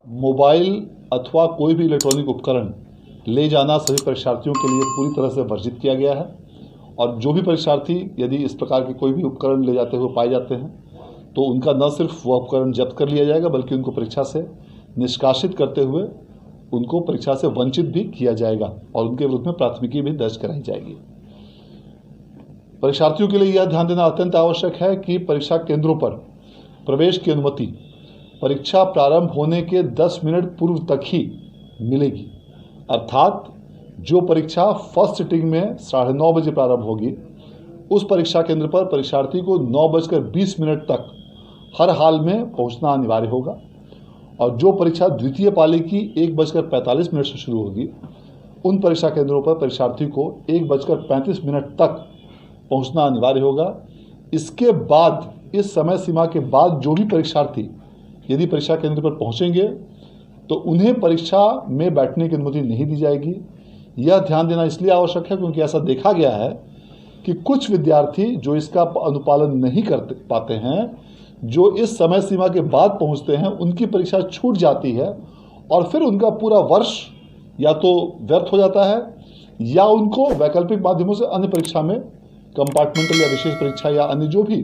Mobile अथवा कोई भी इलेक्ट्रॉनिक उपकरण ले जाना सभी परीक्षार्थियों के लिए पूरी तरह से वर्जित किया गया है और जो भी परीक्षार्थी यदि इस प्रकार के कोई भी उपकरण ले जाते हुए पाए जाते हैं तो उनका न सिर्फ वह उपकरण जब्त कर लिया जाएगा बल्कि उनको परीक्षा से निष्कासित करते हुए उनको परीक्षा से वंचित भी किया जाएगा और उनके विरुद्ध में प्राथमिकी भी दर्ज कराई जाएगी। परीक्षार्थियों के लिए यह ध्यान देना अत्यंत आवश्यक है कि परीक्षा केंद्रों पर प्रवेश की अनुमति परीक्षा प्रारंभ होने के 10 मिनट पूर्व तक ही मिलेगी, अर्थात जो परीक्षा फर्स्ट सिटिंग में 9:30 बजे प्रारंभ होगी उस परीक्षा केंद्र पर परीक्षार्थी को 9:20 तक हर हाल में पहुंचना अनिवार्य होगा और जो परीक्षा द्वितीय पाली की 1:45 से शुरू होगी उन परीक्षा केंद्रों पर परीक्षार्थी को 1:35 तक पहुंचना अनिवार्य होगा। इसके बाद इस समय सीमा के बाद जो भी परीक्षार्थी यदि परीक्षा केंद्र पर पहुंचेंगे तो उन्हें परीक्षा में बैठने की अनुमति नहीं दी जाएगी। यह ध्यान देना इसलिए आवश्यक है क्योंकि ऐसा देखा गया है कि कुछ विद्यार्थी जो इसका अनुपालन नहीं कर पाते हैं, जो इस समय सीमा के बाद पहुंचते हैं, उनकी परीक्षा छूट जाती है और फिर उनका पूरा वर्ष या तो व्यर्थ हो जाता है या उनको वैकल्पिक माध्यमों से अन्य परीक्षा में कंपार्टमेंटल या विशेष परीक्षा या अन्य जो भी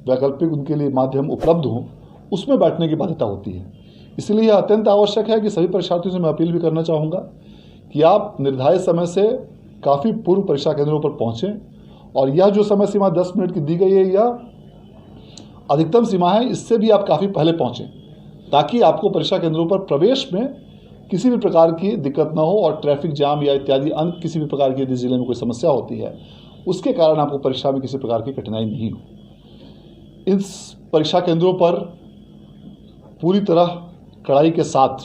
वैकल्पिक उनके लिए माध्यम उपलब्ध हों उसमें बैठने की बाध्यता होती है। इसलिए यह अत्यंत आवश्यक है कि सभी परीक्षार्थियों से मैं अपील भी करना चाहूँगा कि आप निर्धारित समय से काफ़ी पूर्व परीक्षा केंद्रों पर पहुँचें और यह जो समय सीमा 10 मिनट की दी गई है यह अधिकतम सीमा है, इससे भी आप काफ़ी पहले पहुँचें ताकि आपको परीक्षा केंद्रों पर प्रवेश में किसी भी प्रकार की दिक्कत ना हो और ट्रैफिक जाम या इत्यादि अन्य किसी भी प्रकार की यदि जिले में कोई समस्या होती है उसके कारण आपको परीक्षा में किसी प्रकार की कठिनाई नहीं हो। इस परीक्षा केंद्रों पर पूरी तरह कड़ाई के साथ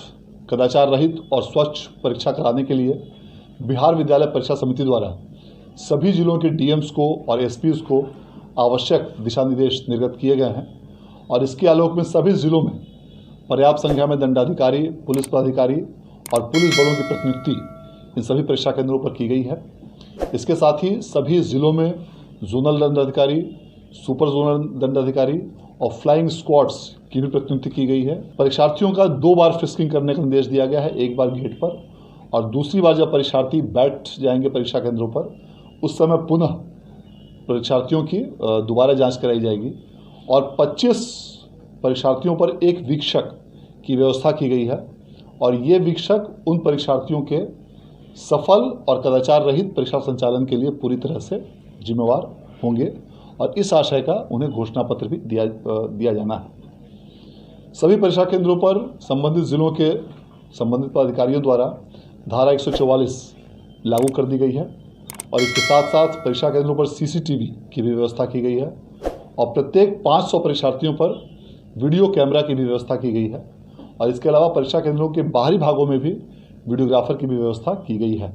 कदाचार रहित और स्वच्छ परीक्षा कराने के लिए बिहार विद्यालय परीक्षा समिति द्वारा सभी जिलों के डीएम्स को और एसपीज को आवश्यक दिशा निर्देश निर्गत किए गए हैं और इसके आलोक में सभी जिलों में पर्याप्त संख्या में दंडाधिकारी, पुलिस पदाधिकारी और पुलिस बलों की प्रतिनियुक्ति इन सभी परीक्षा केंद्रों पर की गई है। इसके साथ ही सभी जिलों में जोनल दंडाधिकारी, सुपर जोनल दंडाधिकारी और फ्लाइंग स्क्वाड्स की भी प्रतिनियुक्ति की गई है। परीक्षार्थियों का 2 बार फ्रिस्किंग करने का निर्देश दिया गया है, एक बार गेट पर और दूसरी बार जब परीक्षार्थी बैठ जाएंगे परीक्षा केंद्रों पर उस समय पुनः परीक्षार्थियों की दोबारा जांच कराई जाएगी और 25 परीक्षार्थियों पर एक वीक्षक की व्यवस्था की गई है और ये वीक्षक उन परीक्षार्थियों के सफल और कदाचार रहित परीक्षा संचालन के लिए पूरी तरह से जिम्मेवार होंगे और इस आशय का उन्हें घोषणा पत्र भी दिया जाना है। सभी परीक्षा केंद्रों पर संबंधित जिलों के संबंधित पदाधिकारियों द्वारा धारा 144 लागू कर दी गई है और इसके साथ साथ परीक्षा केंद्रों पर सीसीटीवी की भी व्यवस्था की गई है और प्रत्येक 500 परीक्षार्थियों पर वीडियो कैमरा की भी व्यवस्था की गई है और इसके अलावा परीक्षा केंद्रों के बाहरी भागों में भी वीडियोग्राफर की भी व्यवस्था की गई है।